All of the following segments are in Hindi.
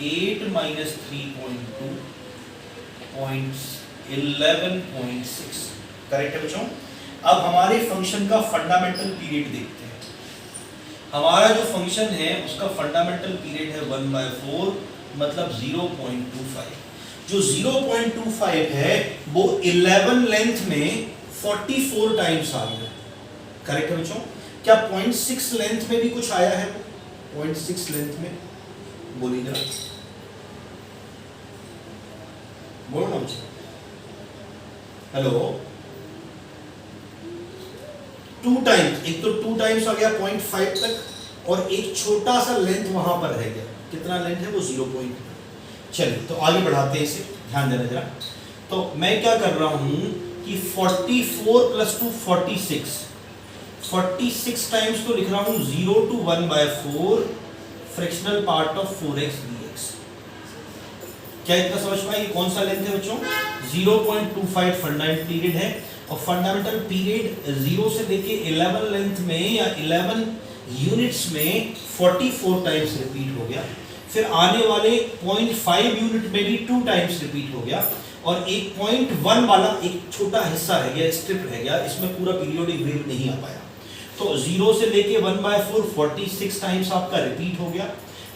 8 माइनस 3.2 11.6। करेक्ट है बच्चों। अब हमारे फंक्शन का फंडामेंटल पीरियड देखते हैं। हमारा जो फंक्शन है उसका फंडामेंटल पीरियड है 1/4 मतलब 0.25। जो 0.25 है वो 11 लेंथ में 44 टाइम्स आ गया। करेक्ट है बच्चों। क्या 0.6 लेंथ में भी कुछ आया है? 0.6 लेंथ में बोलिए जरा, बोलो ना बच्चों। हेलो, 2 टाइम्स, एक तो 2 टाइम्स आ गया 0.5 तक, और एक छोटा सा लेंथ वहां पर रह गया। कितना लेंथ है वो? 0. चलिए तो आगे बढ़ाते हैं इसे, ध्यान देना जरा। तो मैं क्या कर रहा हूं कि 44 + 2 46 टाइम्स तो लिख रहा हूं 0 to 1/4 fractional part of 4x dx। क्या इतना समझ पाए कि कौन सा लेंथ है बच्चों? 0.25 फंडामेंटल पीरियड है, और फंडामेंटल पीरियड 0 से लेके 11 लेंथ में या 11 यूनिट्स में 44 टाइम्स रिपीट हो गया। फिर आने वाले 0.5 यूनिट में भी 2 टाइम्स रिपीट हो गया, और एक 0.1 वाला एक छोटा हिस्सा रह गया, स्ट्रिप रह गया, इसमें पूरा पीरियोडिक वेव नहीं आ पाया। तो 0 से लेके 1/4 46 टाइम्स आपका रिपीट हो गया।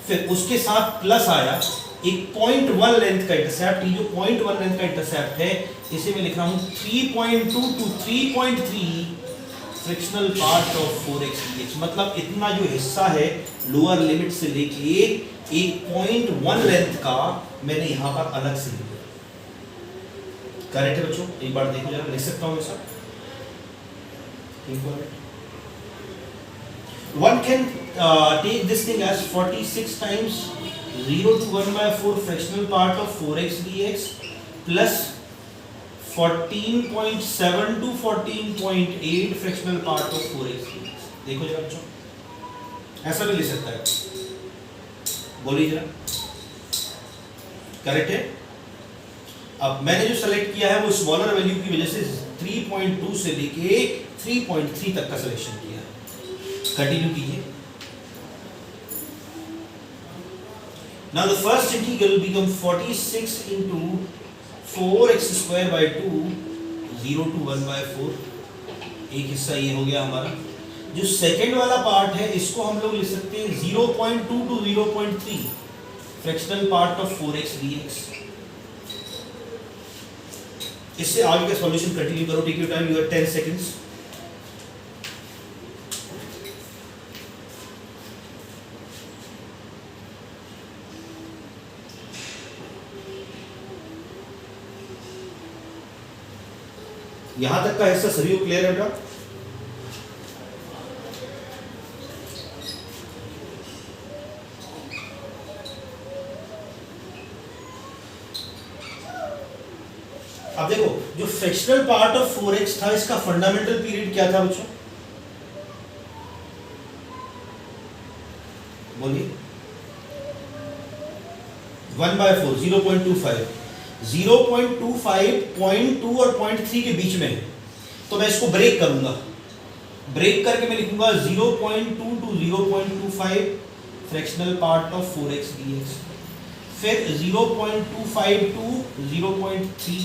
फिर उसके साथ प्लस आया एक 0.1 लेंथ का इंटरसेप्ट। ये जो 0.1 लेंथ का इंटरसेप्ट है इसे मैं लिख रहा हूं 3.2 to 3.3 frictional part of 4x dx। मतलब इतना जो हिस्सा है लोअर लिमिट से लेके एक 0.1 लेंथ का मैंने यहां पर अलग से लिखा। करेक्ट है बच्चों? एक बार देखो जरा, लिख सकता हूं ऐसा। One can take this thing as 46 times 0 to 1/4 fractional part of 4x dx plus 14.7 to 14.8 fractional part of 4x dx। देखो जरा बच्चों, ऐसा भी लिख सकता है, बोलिए जरा। करेक्ट है। अब मैंने जो सेलेक्ट किया है वो स्मॉलर वैल्यू की वजह से 3.2 से लेके 3.3 तक का सिलेक्शन किया है। कंटिन्यू कीजिए। Now the first integral become 46 into 4x² / 2 0 to 1/4। एक हिस्सा ये हो गया हमारा। जो सेकंड वाला पार्ट है इसको हम लोग लिख सकते हैं 0.2 to 0.3 fractional part of 4x dx। इससे आगे का सॉल्यूशन कंटिन्यू करो। Take your time, you have 10 seconds. यहां तक का हिस्सा सभी को क्लियर है बेटा? अब देखो, जो फ्रैक्शनल पार्ट ऑफ 4x था इसका फंडामेंटल पीरियड क्या था बच्चों? बोलिए। 1/4 0.25 0.25 0.2 और 0.3 के बीच में है। तो मैं इसको ब्रेक करूंगा, ब्रेक करके मैं लिखूंगा 0.2 to 0.25 fractional part of 4x dx। फिर 0.25 to 0.3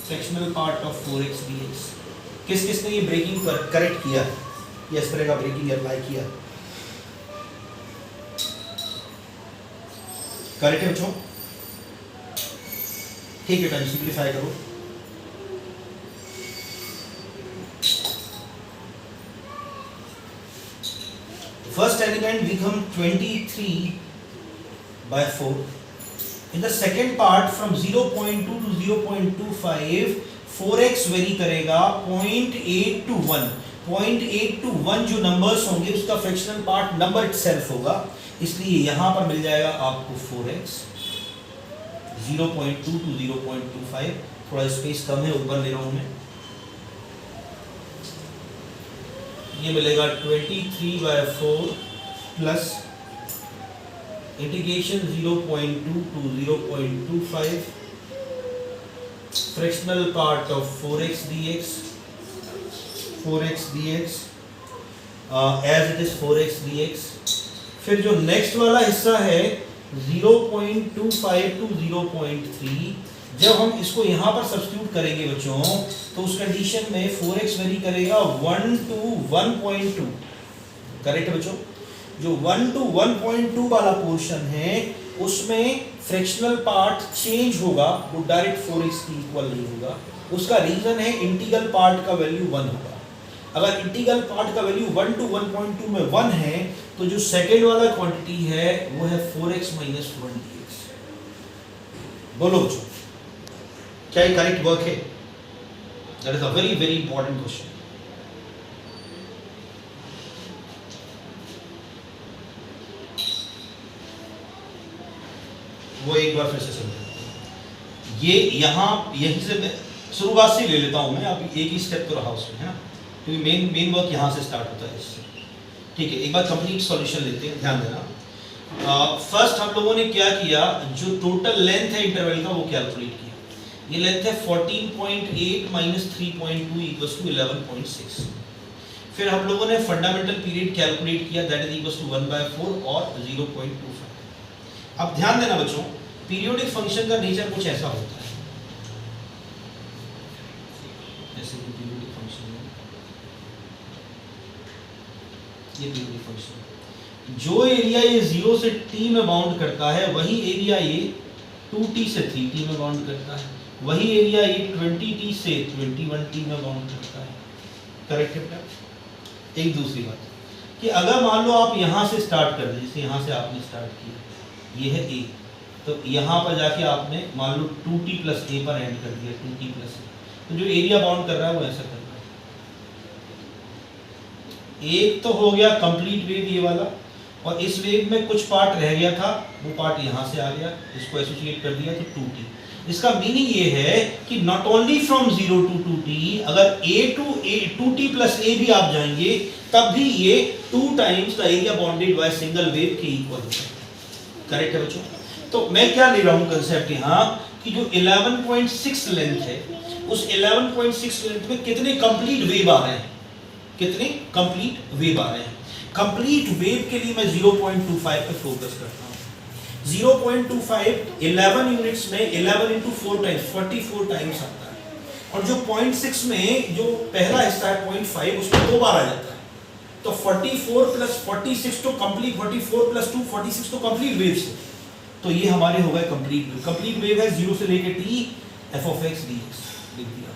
fractional part of 4x dx। किस किस ने ये ब्रेकिंग करेक्ट किया? ये इस तरह का ब्रेकिंग अप्लाई किया। करेक्ट है बच्चों? ठीक है, टाइम सिंप्लीफाई करो। First element become 23/4. In the second part from 0.2 to 0.25 4x very करेगा 0.8 to 1। 0.8 to 1 जो नंबर्स होंगे उसका फ्रैक्शनल पार्ट नंबर इटसेल्फ होगा, इसलिए यहां पर मिल जाएगा आपको 4x। 0.2 to 0.25, थोड़ा स्पेस कम है, ऊपर ले रहा हूं मैं। ये मिलेगा 23/4 plus integration 0.2 to 0.25 fractional part of 4x dx as it is 4x dx। फिर जो नेक्स्ट वाला हिस्सा है 0.25 टू 0.3। जब हम इसको यहां पर सब्स्टिट्यूट करेंगे बच्चों तो उस कंडीशन में 4x वेरी करेगा 1 टू 1.2। करेक्ट बच्चों? जो 1 टू 1.2 वाला पोर्शन है उसमें फ्रैक्शनल पार्ट चेंज होगा, वो डायरेक्ट 4x की इक्वल नहीं होगा। उसका रीजन है इंटीग्रल पार्ट का वैल्यू 1 होगा। अगर इंटीग्रल पार्ट का वैल्यू 1 टू 1.2 में 1 है तो जो सेकेंड वाला क्वांटिटी है वो है 4x माइनस 1 dx। बोलो बच्चों, क्या ये करेक्ट वर्क है? That is a very very important question. वो एक बार फिर से समझो। ये यहाँ यहीं से मैं शुरुआत से ले लेता हूं मैं, अभी एक ही स्टेप तो रहा उसमें, है ना, क्योंकि मेन वर्क यहाँ से स्टार्ट होता है इससे। ठीक है, एक बार कंप्लीट सॉल्यूशन लेते हैं, ध्यान देना। फर्स्ट हम लोगों ने क्या किया, जो टोटल लेंथ है इंटरवल का वो कैलकुलेट किया। ये लेंथ है 14.8 माइनस 3.2 इक्वल्स टू 11.6। फिर हम लोगों ने फंडामेंटल पीरियड कैलकुलेट किया, दैट इज इक्वल्स टू 1/4 और 0.25। अब ध्यान देना बच्चों, पीरियोडिक फंक्शन का नेचर कुछ ऐसा होता है, जैसे कि पीरियोडिक फंक्शन है, ये पीरियोडिक फंक्शन, जो एरिया ये 0 से t में बाउंड करता है वही एरिया ये 2t से 3t में बाउंड करता है, वही एरिया ये 20t से 21t में बाउंड करता है। करेक्ट है? एक दूसरी बात कि अगर मान लो आप यहां से स्टार्ट कर दे, जैसे यहां से आपने स्टार्ट किया, ये है a, तो यहाँ पर जाके आपने मान लो 2t प्लस a पर एंड कर दिया, 2t प्लस a, तो जो एरिया बाउंड कर रहा है वो ऐसा कर रहा है। एक तो हो गया कंप्लीट वेव ये वाला, और इस वेव में कुछ पार्ट रह गया था, वो पार्ट यहाँ से आ गया, इसको एसोसिएट कर दिया तो 2t। इसका मीनिंग ये है कि not only from 0 to 2t, अगर a to 2t plus a भी आप जाएंगे तब भी ये 2 times the area bounded by single wave के इक्वल होता है। करेक्ट है बच्चों? तो मैं क्या ले रहा हूं कंसेप्ट यहाँ कि जो 11.6 लेंथ है, उस 11.6 लेंथ में कितने कंप्लीट वेव आ रहे हैं, कितने कंप्लीट वेव आ रहे हैं। कंप्लीट वेव के लिए मैं 0.25 पे फोकस करता हूँ। 0.25 11 यूनिट्स में 11 into 4 टाइम्स 44 टाइम्स आता है, और जो 0.6 में जो पहला हिस्सा है 0.5 उसमें 2 बार आ जाता है, तो 44 प्लस 46 तो कंप्लीट, 44 प्लस 2 46 तो कंप्लीट वेव्स है। तो ये हमारे हो गए कंप्लीट वेव। कंप्लीट वेव है 0 से लेके t f of x dx लिख दिया।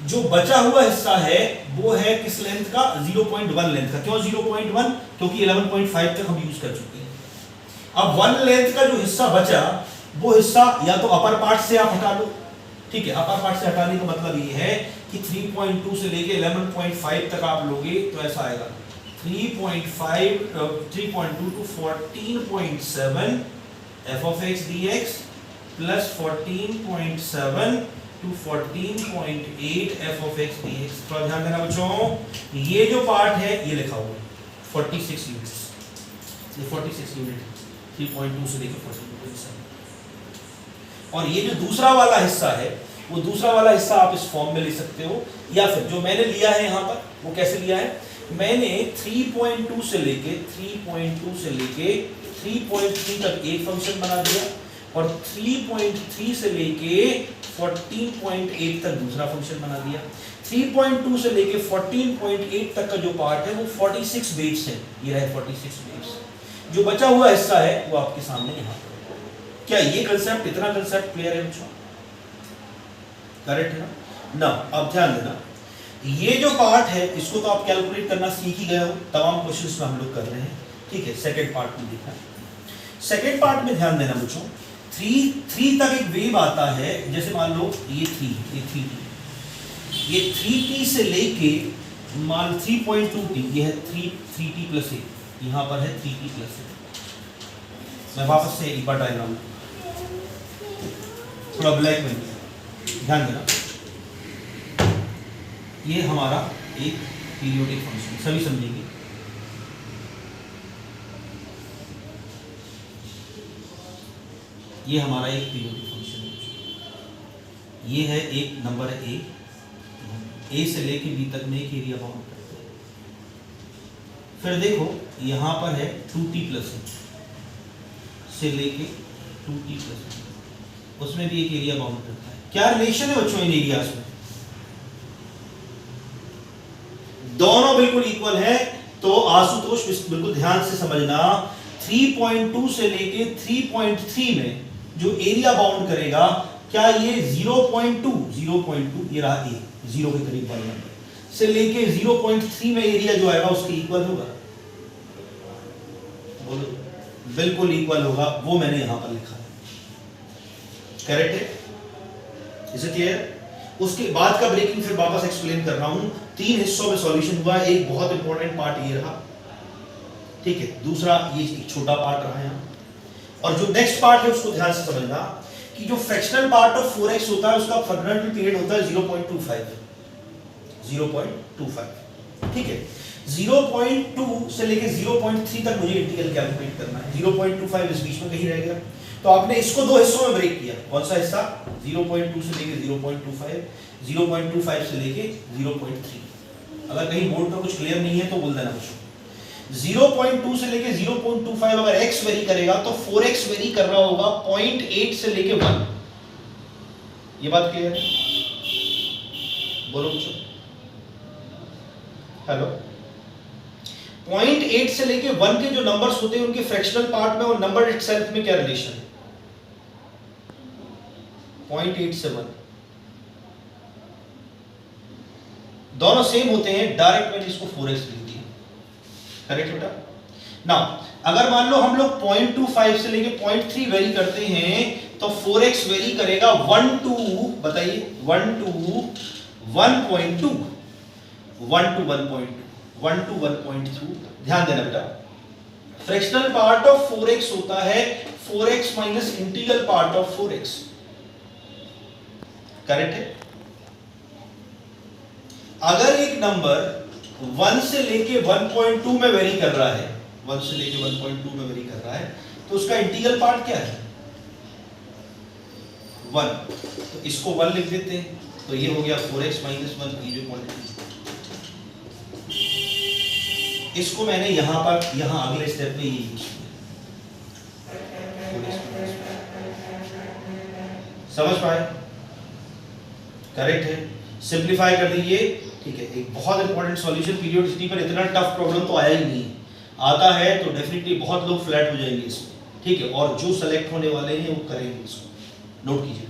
जो बचा हुआ हिस्सा है वो है किस लेंथ का, 0.1 लेंथ का। क्यों 0.1? क्योंकि 11.5 तक हम यूज कर चुके हैं। अब 1 लेंथ का जो हिस्सा बचा, वो हिस्सा या तो अपर पार्ट से आप हटा लो, ठीक है, अपर पार्ट से हटाने का मतलब ये है कि 3.2 से लेके 11.5 तक आप लोगे तो ऐसा आएगा 3.2 to 14.7 f of x dx plus 14.7 to 14.8 f of x dx। थोड़ा ध्यान देना बच्चों, ये जो पार्ट है ये लिखा हुआ है 46 यूनिट्स, ये 46 यूनिट 3.2 से लेकर 14.7। और ये जो दूसरा वाला हिस्सा है, वो दूसरा वाला हिस्सा आप इस फॉर्म में ले सकते हो, या फिर जो मैंने लिया है यहाँ पर वो कैसे लिया है, मैंने 3.2 से लेके 3.3 तक एक फंक्शन बना दिया, और 3.3 से लेके 14.8 तक दूसरा फंक्शन बना दिया। 3.2 से लेके 14.8 तक का जो पार्ट है वो 46 वेव्स है, ये रहे 46 वेव्स। जो बचा हुआ हिस्सा है वो आपके सामने यहाँ पर। क्या ये कंसेप्ट, इतना कंसेप्ट क्लियर है बच्चों? करेक्ट है ना? अब ध्यान देना, ये जो पार्ट है इसको तो आप कैलकुलेट करना सीख ही गए हो, तमाम क्वेश्चंस में हम लोग कर रहे हैं, ठीक है। सेकंड पार्ट में देखना, सेकंड पार्ट में ध्यान देना बच्चों, 3 तक एक वेव आता है, जैसे मान लो ये 3t, ये 3t से लेके मान 3.2t, ये है 3t प्लस a, यहाँ पर है 3t प्लस a। मैं वापस से एक बार डायग्राम थोड़ा ब्लैक में, ध्यान देना, ये हमारा एक पीरियोडिक फंक्शन, सभी समझेंगे। ये हमारा एक पीरियोडिक फंक्शन है, ये है एक नंबर है a से लेके b तक में एक एरिया बाउंड करते हैं। फिर देखो यहाँ पर है 2t प्लस a, से लेके 2t प्लस, उसमें भी एक एरिया बाउंड करता है। क्या रिलेशन है बच्चों इन एरियाज में? दोनों बिल्कुल इक्वल है। तो आशुतोष बिल्कुल ध्यान से समझना, 3.2 से लेके 3.3 में जो एरिया बाउंड करेगा, क्या ये 0.2 ये रहा ए, 0 के करीब वाला नंबर से लेके 0.3 में एरिया जो आएगा उसके इक्वल होगा? बोलो, बिल्कुल इक्वल होगा। वो मैंने यहां पर लिखा है, करेक्ट है? Is it clear? उसके बाद का ब्रेकिंग फिर वापस एक्सप्लेन कर रहा हूं। 3 हिस्सों में सॉल्यूशन हुआ। एक बहुत इंपॉर्टेंट पार्ट ये रहा, ठीक है, दूसरा ये एक छोटा पार्ट रहा यहां, और जो नेक्स्ट पार्ट है उसको ध्यान से समझना कि जो फ्रैक्शनल पार्ट ऑफ 4x होता है उसका फंडामेंटल पीरियड होता है 0.25, ठीक है। 0.2 से लेके 0.3 तक मुझे इंटीग्रल कैलकुलेट करना है। 0.25 इस बीच में कहीं रह गया, तो आपने इसको दो हिस्सों में ब्रेक किया। कौन सा हिस्सा? 0.2 से लेके 0.25, 0.25 से लेके 0.3। अगर कहीं बोर्ड पर कुछ क्लियर नहीं है तो बोल देना मुझे। 0.2 से लेके 0.25 अगर x वेरी करेगा तो 4x वेरी कर रहा होगा 0.8 से लेके 1। ये बात क्लियर है? बोलो मुझे। हेलो। 0.8 से लेके 1 के जो नंबर्स होते हैं उनके फ्रैक्शनल पार्ट में और नंबर इटसेल्फ में क्या रिलेशन है? 0.8 से 1 दोनों सेम होते हैं। डायरेक्ट मैंने इसको 4x लिख दिया, करेक्ट बेटा? नाउ अगर मान लो हम लोग 0.25 से लेके 0.3 वेरी करते हैं तो 4x वेरी करेगा 1 to, बताइए, 1 to 1.2, 1 to 1.2, 1 to 1.2। ध्यान देना बेटा, फ्रैक्शनल पार्ट ऑफ 4x होता है 4x minus integral part of 4x, correct है? अगर एक नंबर 1 से लेके 1.2 में वेरी कर रहा है, 1 से लेके 1.2 में वेरी कर रहा है, तो उसका इंटीग्रल पार्ट क्या है? 1। तो इसको 1 लिख देते हैं, तो ये हो गया 4x माइनस 1 की जो क्वांटिटी। इसको मैंने यहां पर, यहां अगले स्टेप में ये यूज किया, समझ पाए? करेक्ट है? सिंप्लीफाई कर दीजिए, ठीक है। एक बहुत इंपॉर्टेंट सॉल्यूशन, पीरियोडिसिटी पर इतना टफ प्रॉब्लम तो आया ही नहीं है। आता है तो डेफिनेटली बहुत लोग फ्लैट हो जाएंगे इसमें, ठीक है। और जो सेलेक्ट होने वाले हैं वो करेंगे इसको, नोट कीजिए।